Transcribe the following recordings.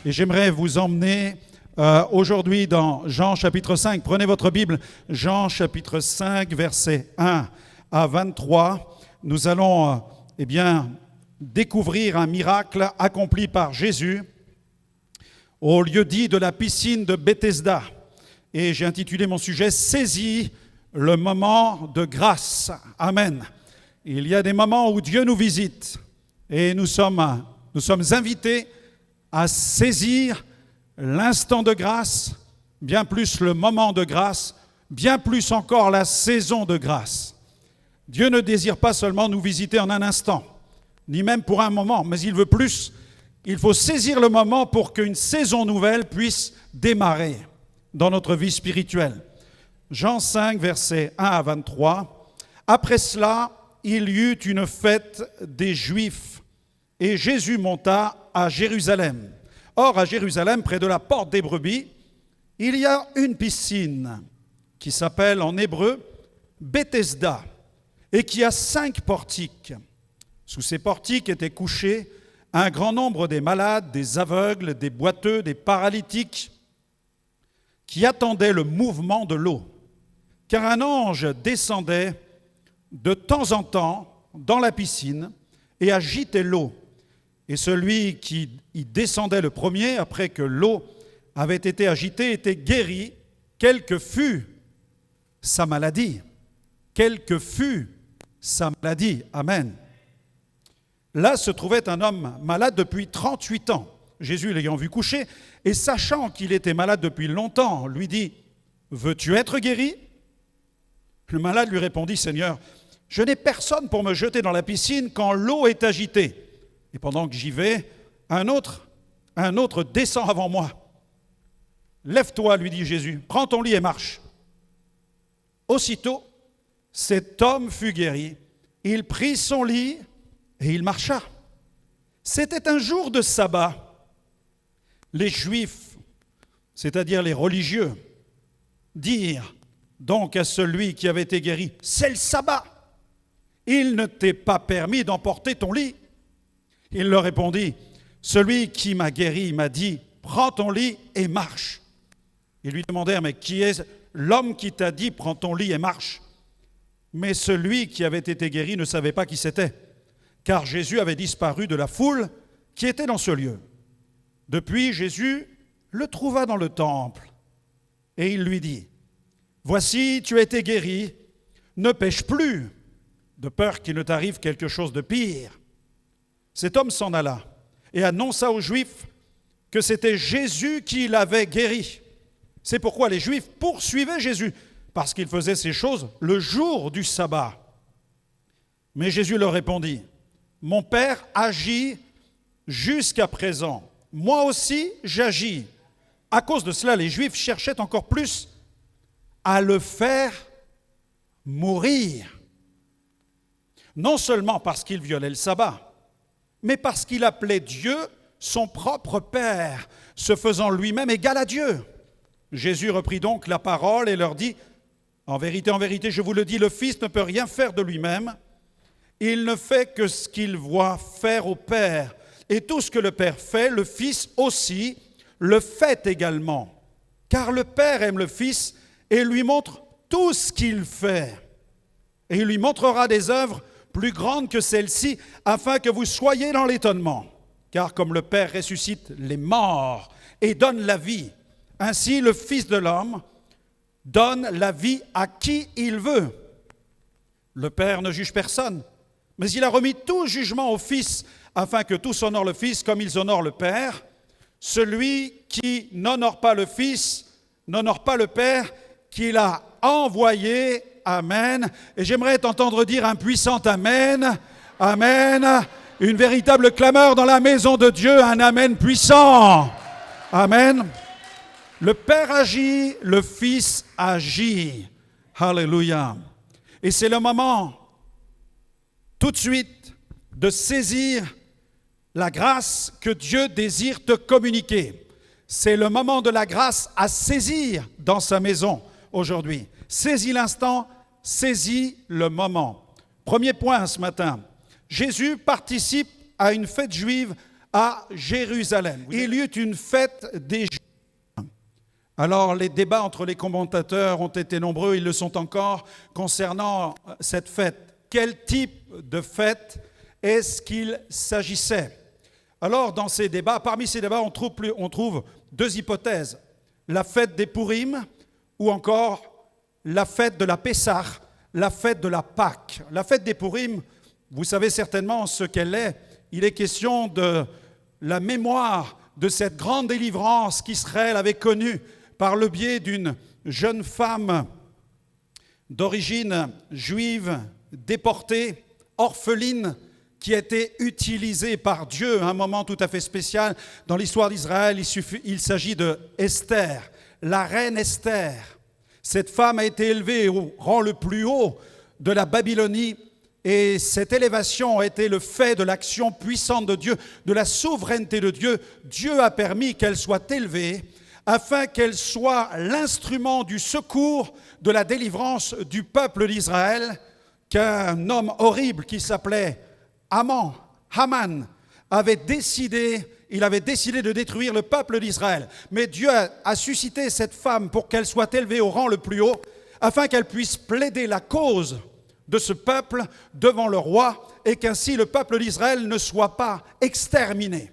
Et j'aimerais vous emmener aujourd'hui dans Jean chapitre 5. Prenez votre Bible, Jean chapitre 5, versets 1 à 23. Nous allons découvrir un miracle accompli par Jésus au lieu dit de la piscine de Bethesda. Et j'ai intitulé mon sujet « Saisis le moment de grâce ». Amen. Il y a des moments où Dieu nous visite et nous sommes invités à saisir l'instant de grâce, bien plus le moment de grâce, bien plus encore la saison de grâce. Dieu ne désire pas seulement nous visiter en un instant, ni même pour un moment, mais il veut plus. Il faut saisir le moment pour qu'une saison nouvelle puisse démarrer dans notre vie spirituelle. Jean 5, versets 1 à 23. Après cela, il y eut une fête des Juifs, et Jésus monta à Jérusalem. Or, à Jérusalem, près de la porte des brebis, il y a une piscine qui s'appelle en hébreu Bethesda et qui a 5 portiques. Sous ces portiques étaient couchés un grand nombre des malades, des aveugles, des boiteux, des paralytiques qui attendaient le mouvement de l'eau. Car un ange descendait de temps en temps dans la piscine et agitait l'eau. Et celui qui y descendait le premier, après que l'eau avait été agitée, était guéri, quelle que fût sa maladie. Quelle que fût sa maladie. Amen. Là se trouvait un homme malade depuis 38 ans. Jésus, l'ayant vu coucher, et sachant qu'il était malade depuis longtemps, lui dit « Veux-tu être guéri ?» Le malade lui répondit « Seigneur, je n'ai personne pour me jeter dans la piscine quand l'eau est agitée. Et pendant que j'y vais, un autre descend avant moi. Lève-toi, lui dit Jésus, prends ton lit et marche. Aussitôt, cet homme fut guéri. Il prit son lit et il marcha. C'était un jour de sabbat. Les Juifs, c'est-à-dire les religieux, dirent donc à celui qui avait été guéri, « C'est le sabbat. Il ne t'est pas permis d'emporter ton lit. » Il leur répondit, « Celui qui m'a guéri m'a dit, prends ton lit et marche. » Ils lui demandèrent, « Mais qui est l'homme qui t'a dit, prends ton lit et marche ?» Mais celui qui avait été guéri ne savait pas qui c'était, car Jésus avait disparu de la foule qui était dans ce lieu. Depuis, Jésus le trouva dans le temple et il lui dit, « Voici, tu as été guéri, ne pêche plus, de peur qu'il ne t'arrive quelque chose de pire. » Cet homme s'en alla et annonça aux Juifs que c'était Jésus qui l'avait guéri. C'est pourquoi les Juifs poursuivaient Jésus, parce qu'il faisait ces choses le jour du sabbat. Mais Jésus leur répondit, « Mon Père agit jusqu'à présent. Moi aussi, j'agis. » À cause de cela, les Juifs cherchaient encore plus à le faire mourir. Non seulement parce qu'il violait le sabbat, mais parce qu'il appelait Dieu son propre Père, se faisant lui-même égal à Dieu. Jésus reprit donc la parole et leur dit, « En vérité, je vous le dis, le Fils ne peut rien faire de lui-même. Il ne fait que ce qu'il voit faire au Père. Et tout ce que le Père fait, le Fils aussi le fait également. Car le Père aime le Fils et lui montre tout ce qu'il fait. Et il lui montrera des œuvres plus grandes que celles-ci, afin que vous soyez dans l'étonnement. Car comme le Père ressuscite les morts et donne la vie, ainsi le Fils de l'homme donne la vie à qui il veut. Le Père ne juge personne, mais il a remis tout jugement au Fils, afin que tous honorent le Fils comme ils honorent le Père. Celui qui n'honore pas le Fils n'honore pas le Père qu'il a envoyé. Amen. Et j'aimerais t'entendre dire un puissant Amen. Amen. Une véritable clameur dans la maison de Dieu, un Amen puissant. Amen. Le Père agit, le Fils agit. Alléluia. Et c'est le moment, tout de suite, de saisir la grâce que Dieu désire te communiquer. C'est le moment de la grâce à saisir dans sa maison aujourd'hui. Saisis l'instant, saisis le moment. Premier point ce matin, Jésus participe à une fête juive à Jérusalem. Il y eut une fête des Juifs. Alors les débats entre les commentateurs ont été nombreux, ils le sont encore, concernant cette fête. Quel type de fête est-ce qu'il s'agissait? Alors dans ces débats, parmi ces débats, on trouve deux hypothèses. La fête des Pourim ou encore la fête de la Pessah, la fête de la Pâque. La fête des Pourim, vous savez certainement ce qu'elle est. Il est question de la mémoire de cette grande délivrance qu'Israël avait connue par le biais d'une jeune femme d'origine juive, déportée, orpheline, qui a été utilisée par Dieu à un moment tout à fait spécial. Dans l'histoire d'Israël, il s'agit de Esther, la reine Esther. Cette femme a été élevée au rang le plus haut de la Babylonie et cette élévation a été le fait de l'action puissante de Dieu, de la souveraineté de Dieu. Dieu a permis qu'elle soit élevée afin qu'elle soit l'instrument du secours, de la délivrance du peuple d'Israël, qu'un homme horrible qui s'appelait Haman avait décidé de détruire le peuple d'Israël. Mais Dieu a suscité cette femme pour qu'elle soit élevée au rang le plus haut, afin qu'elle puisse plaider la cause de ce peuple devant le roi, et qu'ainsi le peuple d'Israël ne soit pas exterminé.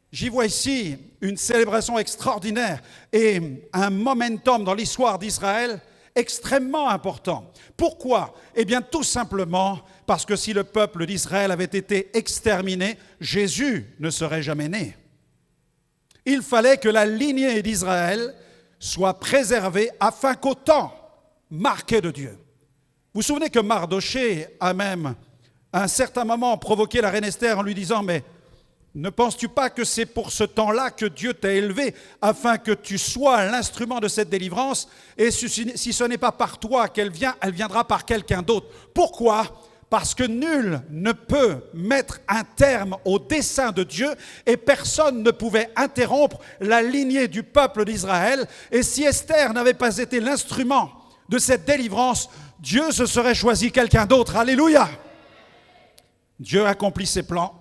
J'y vois ici une célébration extraordinaire et un momentum dans l'histoire d'Israël extrêmement important. Pourquoi? Eh bien, tout simplement parce que si le peuple d'Israël avait été exterminé, Jésus ne serait jamais né. Il fallait que la lignée d'Israël soit préservée afin qu'au temps marqué de Dieu. Vous vous souvenez que Mardoché a même, à un certain moment, provoqué la reine Esther en lui disant « Mais ne penses-tu pas que c'est pour ce temps-là que Dieu t'a élevé, afin que tu sois l'instrument de cette délivrance? Et si ce n'est pas par toi qu'elle vient, elle viendra par quelqu'un d'autre. » Pourquoi? Parce que nul ne peut mettre un terme au dessein de Dieu et personne ne pouvait interrompre la lignée du peuple d'Israël. Et si Esther n'avait pas été l'instrument de cette délivrance, Dieu se serait choisi quelqu'un d'autre. Alléluia! Dieu accomplit ses plans.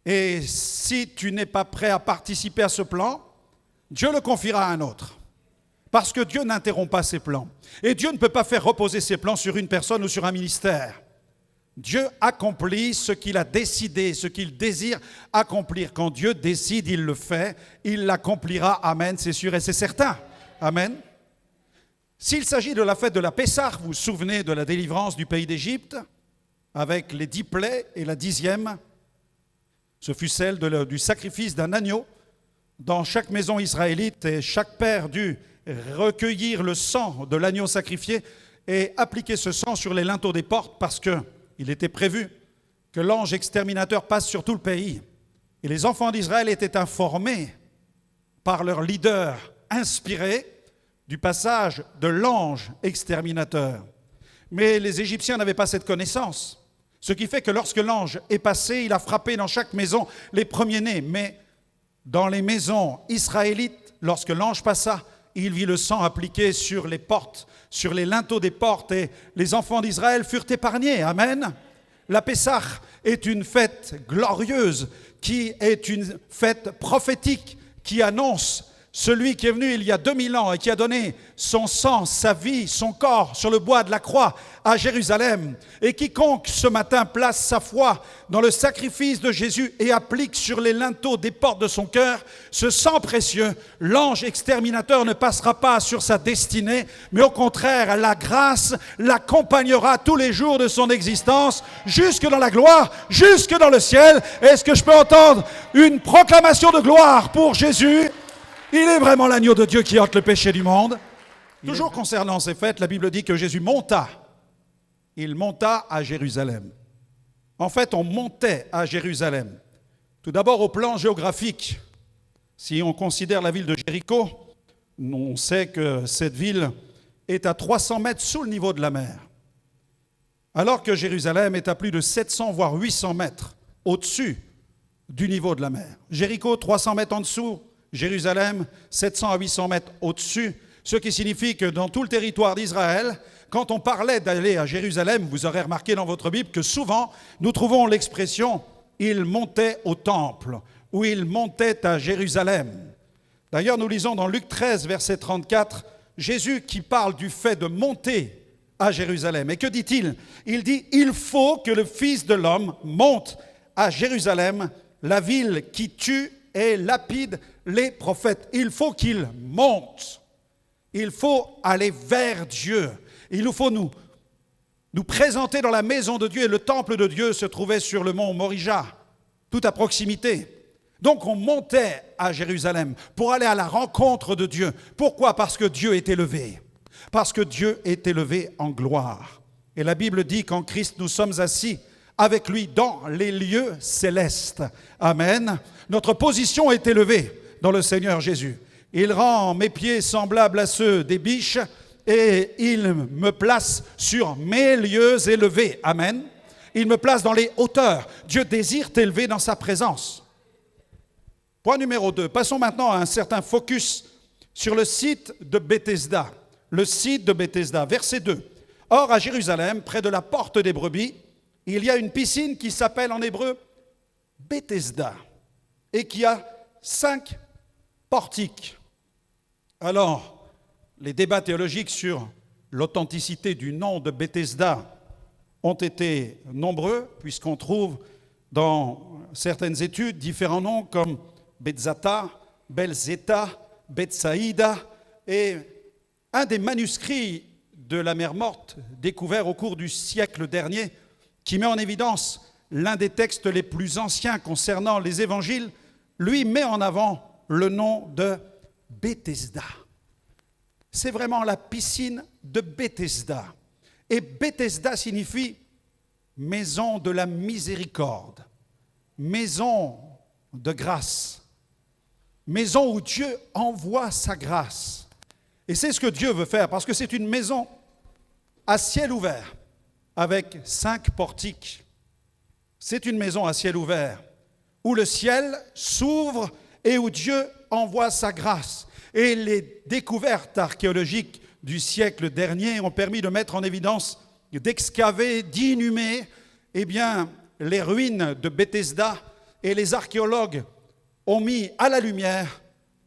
Et si tu n'es pas prêt à participer à ce plan, Dieu le confiera à un autre. Parce que Dieu n'interrompt pas ses plans. Et Dieu ne peut pas faire reposer ses plans sur une personne ou sur un ministère. Dieu accomplit ce qu'il a décidé, ce qu'il désire accomplir. Quand Dieu décide, il le fait, il l'accomplira. Amen, c'est sûr et c'est certain. Amen. S'il s'agit de la fête de la Pessah, vous vous souvenez de la délivrance du pays d'Égypte, avec les 10 plaies et la 10e, ce fut celle du sacrifice d'un agneau dans chaque maison israélite, et chaque père dut recueillir le sang de l'agneau sacrifié et appliquer ce sang sur les linteaux des portes, parce qu'il était prévu que l'ange exterminateur passe sur tout le pays. Et les enfants d'Israël étaient informés par leur leader inspiré du passage de l'ange exterminateur. Mais les Égyptiens n'avaient pas cette connaissance. Ce qui fait que lorsque l'ange est passé, il a frappé dans chaque maison les premiers-nés. Mais dans les maisons israélites, lorsque l'ange passa, il vit le sang appliqué sur les portes, sur les linteaux des portes, et les enfants d'Israël furent épargnés. Amen. La Pessah est une fête glorieuse, qui est une fête prophétique, qui annonce celui qui est venu il y a 2000 ans et qui a donné son sang, sa vie, son corps sur le bois de la croix à Jérusalem. Et quiconque ce matin place sa foi dans le sacrifice de Jésus et applique sur les linteaux des portes de son cœur ce sang précieux, l'ange exterminateur ne passera pas sur sa destinée, mais au contraire, la grâce l'accompagnera tous les jours de son existence, jusque dans la gloire, jusque dans le ciel. Est-ce que je peux entendre une proclamation de gloire pour Jésus? Il est vraiment l'agneau de Dieu qui ôte le péché du monde. Toujours concernant ces fêtes, la Bible dit que Jésus monta. Il monta à Jérusalem. En fait, on montait à Jérusalem. Tout d'abord au plan géographique. Si on considère la ville de Jéricho, on sait que cette ville est à 300 mètres sous le niveau de la mer. Alors que Jérusalem est à plus de 700 voire 800 mètres au-dessus du niveau de la mer. Jéricho, 300 mètres en dessous. Jérusalem, 700 à 800 mètres au-dessus, ce qui signifie que dans tout le territoire d'Israël, quand on parlait d'aller à Jérusalem, vous aurez remarqué dans votre Bible que souvent, nous trouvons l'expression il montait au temple, ou il montait à Jérusalem. D'ailleurs, nous lisons dans Luc 13, verset 34, Jésus qui parle du fait de monter à Jérusalem. Et que dit-il? Il dit, il faut que le Fils de l'homme monte à Jérusalem, la ville qui tue et lapide les prophètes. Il faut qu'il monte. Il faut aller vers Dieu. Il nous faut nous présenter dans la maison de Dieu. Et le temple de Dieu se trouvait sur le mont Morija, tout à proximité. Donc on montait à Jérusalem pour aller à la rencontre de Dieu. Pourquoi? Parce que Dieu est élevé. Parce que Dieu est élevé en gloire. Et la Bible dit qu'en Christ, nous sommes assis avec lui dans les lieux célestes. Amen. Notre position est élevée dans le Seigneur Jésus. Il rend mes pieds semblables à ceux des biches et il me place sur mes lieux élevés. Amen. Il me place dans les hauteurs. Dieu désire t'élever dans sa présence. Point numéro 2. Passons maintenant à un certain focus sur le site de Bethesda. Le site de Bethesda, verset 2. Or, à Jérusalem, près de la porte des brebis, il y a une piscine qui s'appelle en hébreu Bethesda et qui a 5 portiques. Alors, les débats théologiques sur l'authenticité du nom de Bethesda ont été nombreux, puisqu'on trouve dans certaines études différents noms comme Betzata, Belzeta, Bethsaïda, et un des manuscrits de la mer Morte découvert au cours du siècle dernier, qui met en évidence l'un des textes les plus anciens concernant les évangiles, lui met en avant le nom de Bethesda. C'est vraiment la piscine de Bethesda. Et Bethesda signifie maison de la miséricorde, maison de grâce, maison où Dieu envoie sa grâce. Et c'est ce que Dieu veut faire, parce que c'est une maison à ciel ouvert, avec 5 portiques. C'est une maison à ciel ouvert, où le ciel s'ouvre et où Dieu envoie sa grâce. Et les découvertes archéologiques du siècle dernier ont permis de mettre en évidence, d'excaver, d'inhumer, les ruines de Bethesda. Et les archéologues ont mis à la lumière,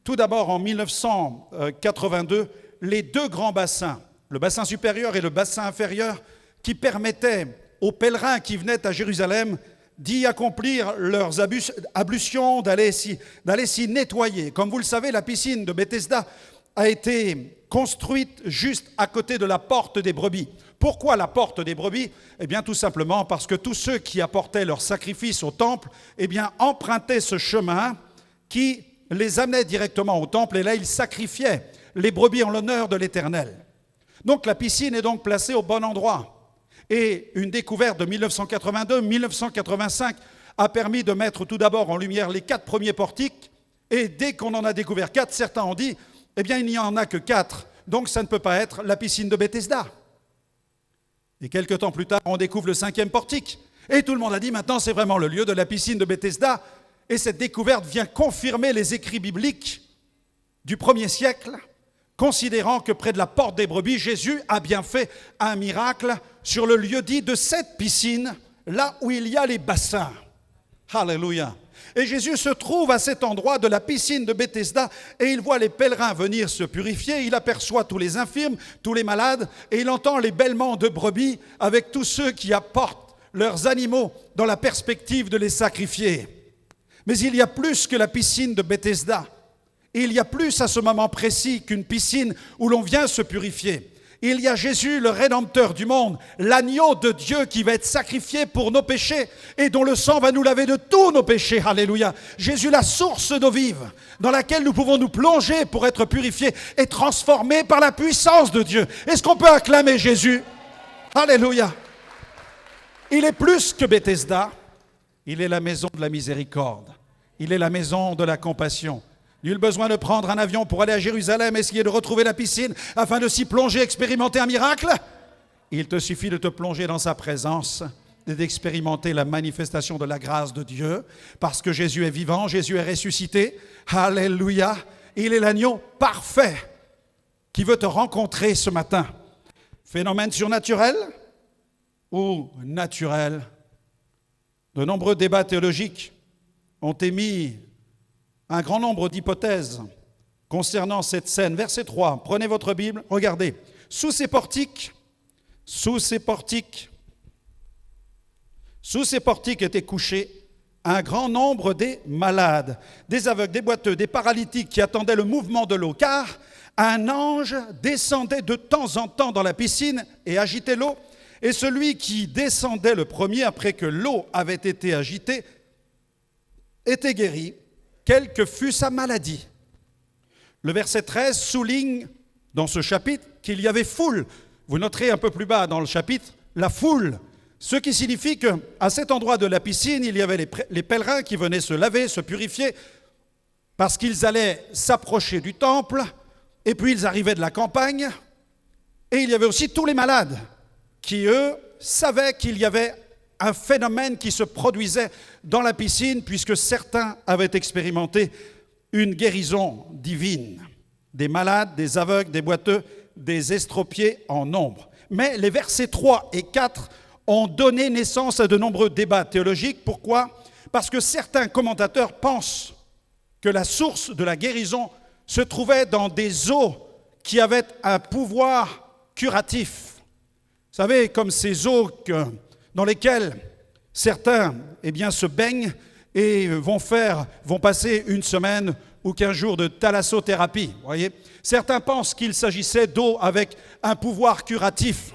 tout d'abord en 1982, les 2 grands bassins, le bassin supérieur et le bassin inférieur, qui permettaient aux pèlerins qui venaient à Jérusalem d'y accomplir leurs ablutions, d'aller s'y nettoyer. Comme vous le savez, la piscine de Bethesda a été construite juste à côté de la porte des brebis. Pourquoi la porte des brebis? Eh bien, tout simplement parce que tous ceux qui apportaient leurs sacrifices au temple, empruntaient ce chemin qui les amenait directement au temple, et là, ils sacrifiaient les brebis en l'honneur de l'Éternel. Donc, la piscine est donc placée au bon endroit. Et une découverte de 1982-1985 a permis de mettre tout d'abord en lumière les 4 premiers portiques. Et dès qu'on en a découvert 4, certains ont dit, il n'y en a que 4, donc ça ne peut pas être la piscine de Bethesda. Et quelques temps plus tard, on découvre le 5e portique. Et tout le monde a dit, maintenant c'est vraiment le lieu de la piscine de Bethesda. Et cette découverte vient confirmer les écrits bibliques du 1er siècle, considérant que près de la porte des brebis, Jésus a bien fait un miracle sur le lieu dit de cette piscine, là où il y a les bassins. Alléluia. Et Jésus se trouve à cet endroit de la piscine de Bethesda et il voit les pèlerins venir se purifier, il aperçoit tous les infirmes, tous les malades et il entend les bêlements de brebis avec tous ceux qui apportent leurs animaux dans la perspective de les sacrifier. Mais il y a plus que la piscine de Bethesda. Il y a plus à ce moment précis qu'une piscine où l'on vient se purifier. Il y a Jésus, le Rédempteur du monde, l'agneau de Dieu qui va être sacrifié pour nos péchés et dont le sang va nous laver de tous nos péchés. Alléluia. Jésus, la source d'eau vive, dans laquelle nous pouvons nous plonger pour être purifiés et transformés par la puissance de Dieu. Est-ce qu'on peut acclamer Jésus? Alléluia. Il est plus que Bethesda. Il est la maison de la miséricorde. Il est la maison de la compassion. Nul besoin de prendre un avion pour aller à Jérusalem, essayer de retrouver la piscine afin de s'y plonger, expérimenter un miracle. Il te suffit de te plonger dans sa présence et d'expérimenter la manifestation de la grâce de Dieu, parce que Jésus est vivant, Jésus est ressuscité. Alléluia. Il est l'agneau parfait qui veut te rencontrer ce matin. Phénomène surnaturel ou naturel? De nombreux débats théologiques ont émis un grand nombre d'hypothèses concernant cette scène. Verset 3, prenez votre Bible, regardez. Sous ces portiques étaient couchés un grand nombre des malades, des aveugles, des boiteux, des paralytiques qui attendaient le mouvement de l'eau, car un ange descendait de temps en temps dans la piscine et agitait l'eau, et celui qui descendait le premier après que l'eau avait été agitée était guéri, quelle que fût sa maladie. Le verset 13 souligne dans ce chapitre qu'il y avait foule. Vous noterez un peu plus bas dans le chapitre la foule, ce qui signifie qu'à cet endroit de la piscine, il y avait les pèlerins qui venaient se laver, se purifier, parce qu'ils allaient s'approcher du temple, et puis ils arrivaient de la campagne, et il y avait aussi tous les malades qui, eux, savaient qu'il y avait un phénomène qui se produisait dans la piscine, puisque certains avaient expérimenté une guérison divine. Des malades, des aveugles, des boiteux, des estropiés en nombre. Mais les versets 3 et 4 ont donné naissance à de nombreux débats théologiques. Pourquoi ? Parce que certains commentateurs pensent que la source de la guérison se trouvait dans des eaux qui avaient un pouvoir curatif. Vous savez, comme ces eaux dans lesquelles certains se baignent et vont passer une semaine ou 15 jours de thalassothérapie. Voyez, certains pensent qu'il s'agissait d'eau avec un pouvoir curatif.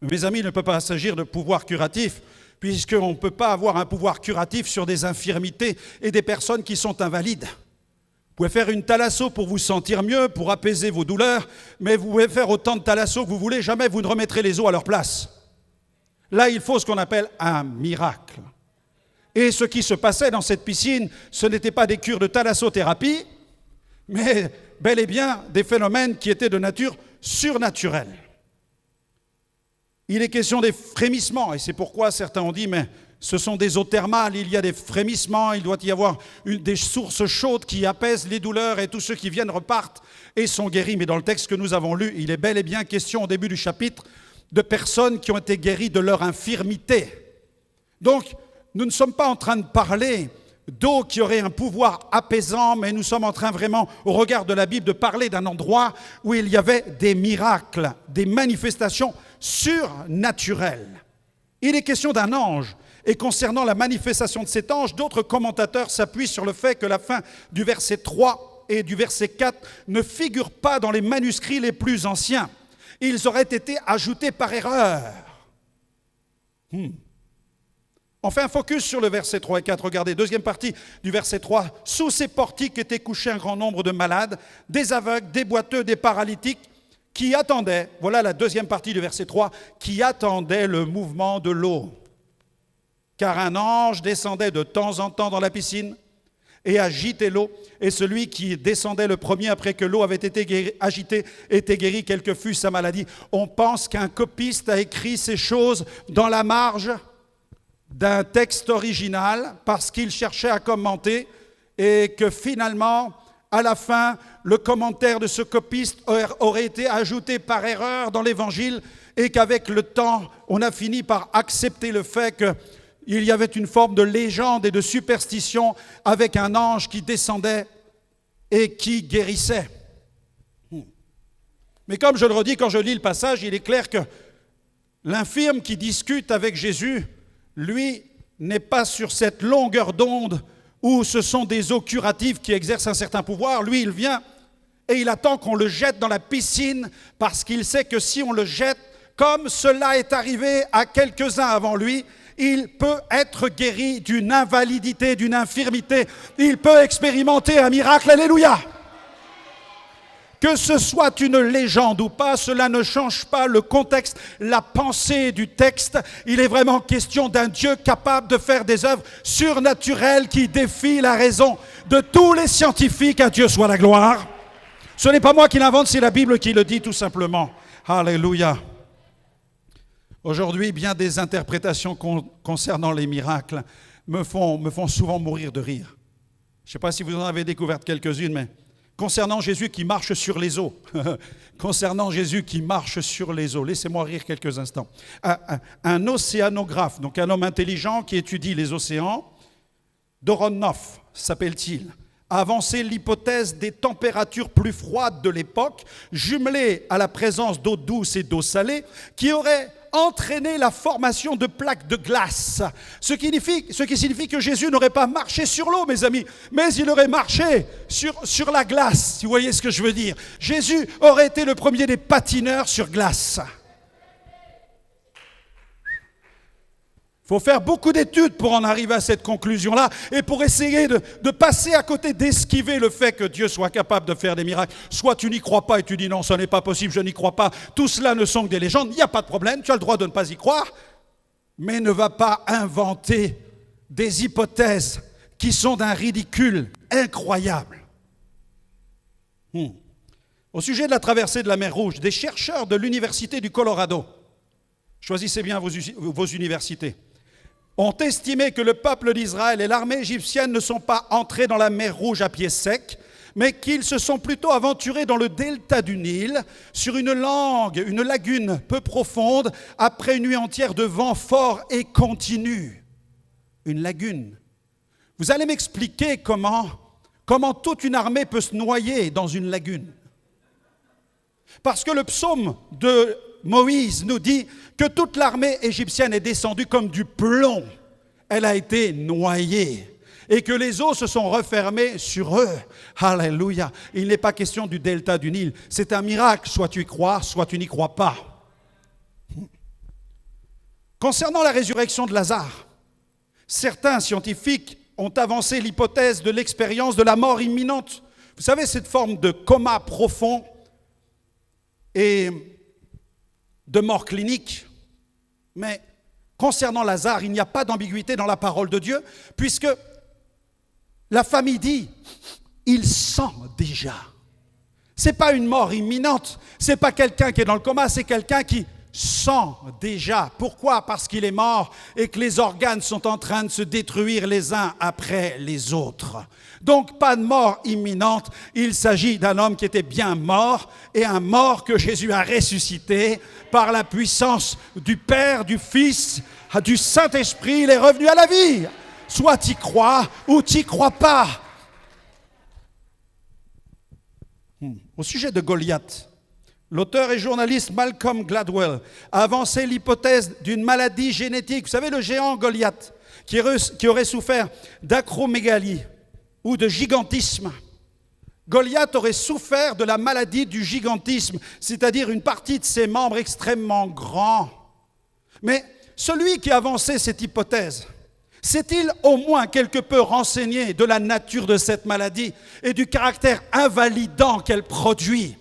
Mes amis, il ne peut pas s'agir de pouvoir curatif, puisqu'on ne peut pas avoir un pouvoir curatif sur des infirmités et des personnes qui sont invalides. Vous pouvez faire une thalasso pour vous sentir mieux, pour apaiser vos douleurs, mais vous pouvez faire autant de thalasso que vous voulez, jamais vous ne remettrez les os à leur place. Là, il faut ce qu'on appelle un miracle. Et ce qui se passait dans cette piscine, ce n'était pas des cures de thalassothérapie, mais bel et bien des phénomènes qui étaient de nature surnaturelle. Il est question des frémissements, et c'est pourquoi certains ont dit, mais ce sont des eaux thermales, il y a des frémissements, il doit y avoir des sources chaudes qui apaisent les douleurs, et tous ceux qui viennent repartent et sont guéris. Mais dans le texte que nous avons lu, il est bel et bien question au début du chapitre de personnes qui ont été guéries de leur infirmité. Donc, nous ne sommes pas en train de parler d'eau qui aurait un pouvoir apaisant, mais nous sommes en train vraiment, au regard de la Bible, de parler d'un endroit où il y avait des miracles, des manifestations surnaturelles. Il est question d'un ange. Et concernant la manifestation de cet ange, d'autres commentateurs s'appuient sur le fait que la fin du verset 3 et du verset 4 ne figurent pas dans les manuscrits les plus anciens. Ils auraient été ajoutés par erreur. On fait un focus sur le verset 3 et 4. Regardez, deuxième partie du verset 3. Sous ces portiques étaient couchés un grand nombre de malades, des aveugles, des boiteux, des paralytiques, qui attendaient, voilà la deuxième partie du verset 3, qui attendaient le mouvement de l'eau. Car un ange descendait de temps en temps dans la piscine et agitait l'eau, et celui qui descendait le premier après que l'eau avait été agitée était guéri, quelle que fût sa maladie. On pense qu'un copiste a écrit ces choses dans la marge d'un texte original parce qu'il cherchait à commenter, et que finalement, à la fin, le commentaire de ce copiste aurait été ajouté par erreur dans l'Évangile, et qu'avec le temps, on a fini par accepter le fait qu'il y avait une forme de légende et de superstition avec un ange qui descendait et qui guérissait. Mais comme je le redis, quand je lis le passage, il est clair que l'infirme qui discute avec Jésus, lui, n'est pas sur cette longueur d'onde où ce sont des eaux curatives qui exercent un certain pouvoir. Lui, il vient et il attend qu'on le jette dans la piscine parce qu'il sait que si on le jette, comme cela est arrivé à quelques-uns avant lui, il peut être guéri d'une invalidité, d'une infirmité. Il peut expérimenter un miracle. Alléluia! Que ce soit une légende ou pas, cela ne change pas le contexte, la pensée du texte. Il est vraiment question d'un Dieu capable de faire des œuvres surnaturelles qui défient la raison de tous les scientifiques. À Dieu soit la gloire. Ce n'est pas moi qui l'invente, c'est la Bible qui le dit tout simplement. Alléluia. Aujourd'hui, bien des interprétations concernant les miracles me font souvent mourir de rire. Je ne sais pas si vous en avez découvert quelques-unes, mais concernant Jésus qui marche sur les eaux. Concernant Jésus qui marche sur les eaux. Laissez-moi rire quelques instants. Un océanographe, donc un homme intelligent qui étudie les océans, Doronoff s'appelle-t-il, a avancé l'hypothèse des températures plus froides de l'époque, jumelées à la présence d'eau douce et d'eau salée, qui auraient entraîné la formation de plaques de glace. Ce qui signifie que Jésus n'aurait pas marché sur l'eau, mes amis, mais il aurait marché sur la glace, si vous voyez ce que je veux dire. Jésus aurait été le premier des patineurs sur glace. Il faut faire beaucoup d'études pour en arriver à cette conclusion-là et pour essayer de passer à côté, d'esquiver le fait que Dieu soit capable de faire des miracles. Soit tu n'y crois pas et tu dis non, ça n'est pas possible, je n'y crois pas. Tout cela ne sont que des légendes, il n'y a pas de problème, tu as le droit de ne pas y croire, mais ne va pas inventer des hypothèses qui sont d'un ridicule incroyable. Au sujet de la traversée de la mer Rouge, des chercheurs de l'Université du Colorado, choisissez bien vos universités, ont estimé que le peuple d'Israël et l'armée égyptienne ne sont pas entrés dans la mer Rouge à pied sec, mais qu'ils se sont plutôt aventurés dans le delta du Nil, sur une lagune peu profonde, après une nuit entière de vent fort et continu. Une lagune. Vous allez m'expliquer comment toute une armée peut se noyer dans une lagune. Parce que le psaume de Moïse nous dit que toute l'armée égyptienne est descendue comme du plomb. Elle a été noyée et que les eaux se sont refermées sur eux. Alléluia. Il n'est pas question du delta du Nil. C'est un miracle. Soit tu y crois, soit tu n'y crois pas. Concernant la résurrection de Lazare, certains scientifiques ont avancé l'hypothèse de l'expérience de la mort imminente. Vous savez, cette forme de coma profond et de mort clinique. Mais concernant Lazare, il n'y a pas d'ambiguïté dans la parole de Dieu, puisque la famille dit, il sent déjà. Ce n'est pas une mort imminente, ce n'est pas quelqu'un qui est dans le coma, c'est quelqu'un qui sent déjà. Pourquoi? Parce qu'il est mort et que les organes sont en train de se détruire les uns après les autres. Donc, pas de mort imminente, il s'agit d'un homme qui était bien mort et un mort que Jésus a ressuscité par la puissance du Père, du Fils, du Saint-Esprit, il est revenu à la vie. Soit tu y crois ou tu n'y crois pas. Au sujet de Goliath, l'auteur et journaliste Malcolm Gladwell a avancé l'hypothèse d'une maladie génétique. Vous savez, le géant Goliath, qui aurait souffert d'acromégalie ou de gigantisme. Goliath aurait souffert de la maladie du gigantisme, c'est-à-dire une partie de ses membres extrêmement grands. Mais celui qui a avancé cette hypothèse, s'est-il au moins quelque peu renseigné de la nature de cette maladie et du caractère invalidant qu'elle produit?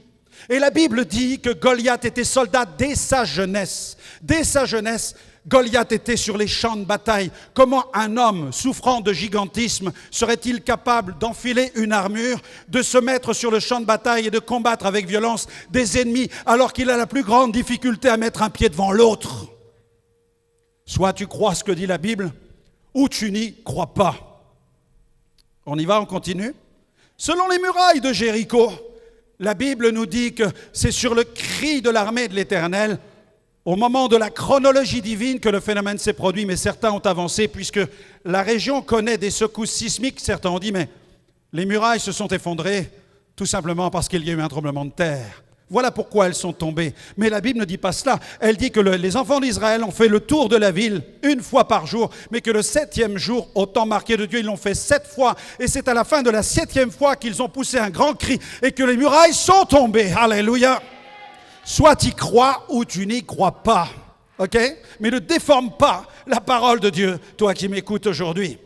Et la Bible dit que Goliath était soldat dès sa jeunesse. Dès sa jeunesse, Goliath était sur les champs de bataille. Comment un homme souffrant de gigantisme serait-il capable d'enfiler une armure, de se mettre sur le champ de bataille et de combattre avec violence des ennemis alors qu'il a la plus grande difficulté à mettre un pied devant l'autre? Soit tu crois ce que dit la Bible, ou tu n'y crois pas. On y va, on continue. Selon les murailles de Jéricho, la Bible nous dit que c'est sur le cri de l'armée de l'Éternel, au moment de la chronologie divine, que le phénomène s'est produit, mais certains ont avancé, puisque la région connaît des secousses sismiques, certains ont dit, mais les murailles se sont effondrées, tout simplement parce qu'il y a eu un tremblement de terre. Voilà pourquoi elles sont tombées. Mais la Bible ne dit pas cela. Elle dit que les enfants d'Israël ont fait le tour de la ville une fois par jour, mais que le 7e jour, au temps marqué de Dieu, ils l'ont fait 7 fois. Et c'est à la fin de la 7e fois qu'ils ont poussé un grand cri et que les murailles sont tombées. Alléluia. Soit tu y crois ou tu n'y crois pas. OK? Mais ne déforme pas la parole de Dieu, toi qui m'écoutes aujourd'hui.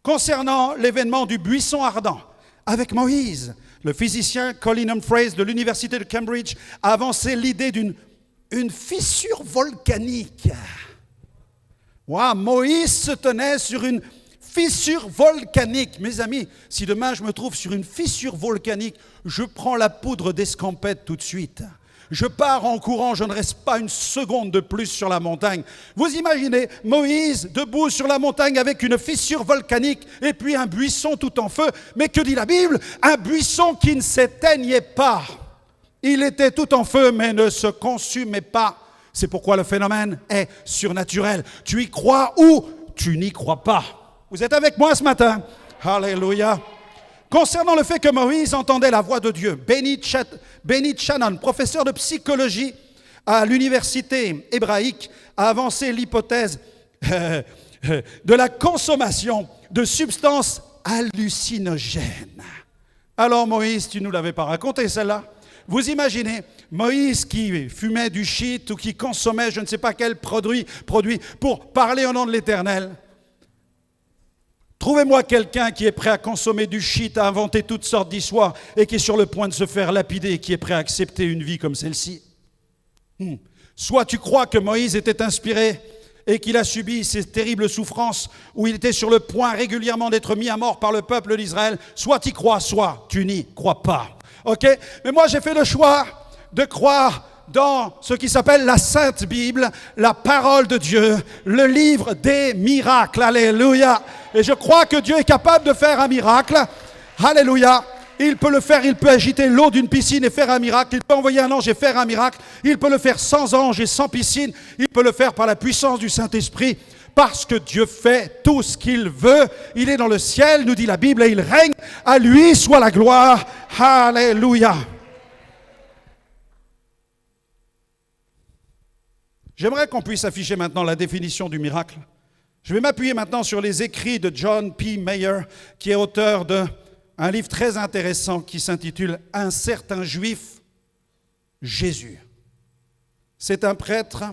Concernant l'événement du buisson ardent, avec Moïse, le physicien Colin Humphreys de l'université de Cambridge a avancé l'idée d'une fissure volcanique. Wow, Moïse se tenait sur une fissure volcanique. Mes amis, si demain je me trouve sur une fissure volcanique, je prends la poudre d'escampette tout de suite. Je pars en courant, je ne reste pas une seconde de plus sur la montagne. Vous imaginez Moïse debout sur la montagne avec une fissure volcanique et puis un buisson tout en feu. Mais que dit la Bible? Un buisson qui ne s'éteignait pas. Il était tout en feu mais ne se consumait pas. C'est pourquoi le phénomène est surnaturel. Tu y crois ou tu n'y crois pas. Vous êtes avec moi ce matin? Alléluia. Concernant le fait que Moïse entendait la voix de Dieu, Benny Shannon, professeur de psychologie à l'université hébraïque, a avancé l'hypothèse de la consommation de substances hallucinogènes. Alors Moïse, tu ne nous l'avais pas raconté celle-là? Vous imaginez Moïse qui fumait du shit ou qui consommait je ne sais pas quel produit pour parler au nom de l'Éternel. Trouvez-moi quelqu'un qui est prêt à consommer du shit, à inventer toutes sortes d'histoires et qui est sur le point de se faire lapider et qui est prêt à accepter une vie comme celle-ci. Soit tu crois que Moïse était inspiré et qu'il a subi ces terribles souffrances où il était sur le point régulièrement d'être mis à mort par le peuple d'Israël, soit tu y crois, soit tu n'y crois pas. Ok? Mais moi j'ai fait le choix de croire dans ce qui s'appelle la Sainte Bible, la parole de Dieu, le livre des miracles. Alléluia. Et je crois que Dieu est capable de faire un miracle. Alléluia. Il peut le faire, il peut agiter l'eau d'une piscine et faire un miracle. Il peut envoyer un ange et faire un miracle. Il peut le faire sans ange et sans piscine. Il peut le faire par la puissance du Saint-Esprit. Parce que Dieu fait tout ce qu'il veut. Il est dans le ciel, nous dit la Bible, et il règne. À lui soit la gloire. Alléluia. J'aimerais qu'on puisse afficher maintenant la définition du miracle. Je vais m'appuyer maintenant sur les écrits de John P. Mayer, qui est auteur d'un livre très intéressant qui s'intitule « Un certain juif, Jésus ». C'est un prêtre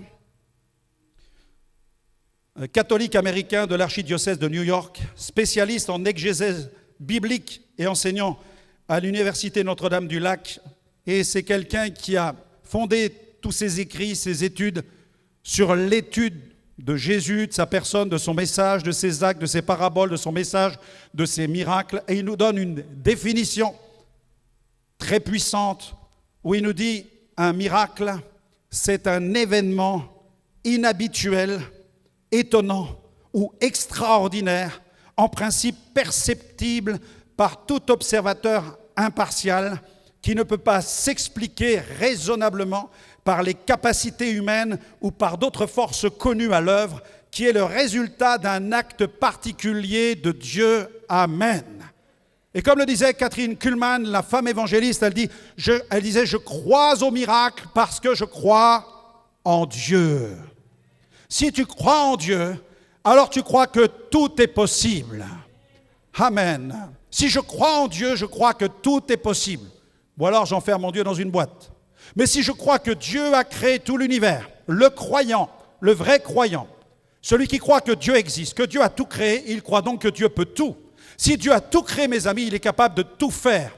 catholique américain de l'archidiocèse de New York, spécialiste en exégèse biblique et enseignant à l'université Notre-Dame-du-Lac. Et c'est quelqu'un qui a fondé tous ses écrits, ses études sur l'étude de Jésus, de sa personne, de son message, de ses actes, de ses paraboles, de son message, de ses miracles. Et il nous donne une définition très puissante où il nous dit un miracle, c'est un événement inhabituel, étonnant ou extraordinaire, en principe perceptible par tout observateur impartial qui ne peut pas s'expliquer raisonnablement par les capacités humaines ou par d'autres forces connues à l'œuvre, qui est le résultat d'un acte particulier de Dieu. Amen. Et comme le disait Catherine Kuhlman, la femme évangéliste, elle disait « Je crois au miracle parce que je crois en Dieu ». Si tu crois en Dieu, alors tu crois que tout est possible. Amen. Si je crois en Dieu, je crois que tout est possible. Ou alors j'enferme mon Dieu dans une boîte. Mais si je crois que Dieu a créé tout l'univers, le croyant, le vrai croyant, celui qui croit que Dieu existe, que Dieu a tout créé, il croit donc que Dieu peut tout. Si Dieu a tout créé, mes amis, il est capable de tout faire.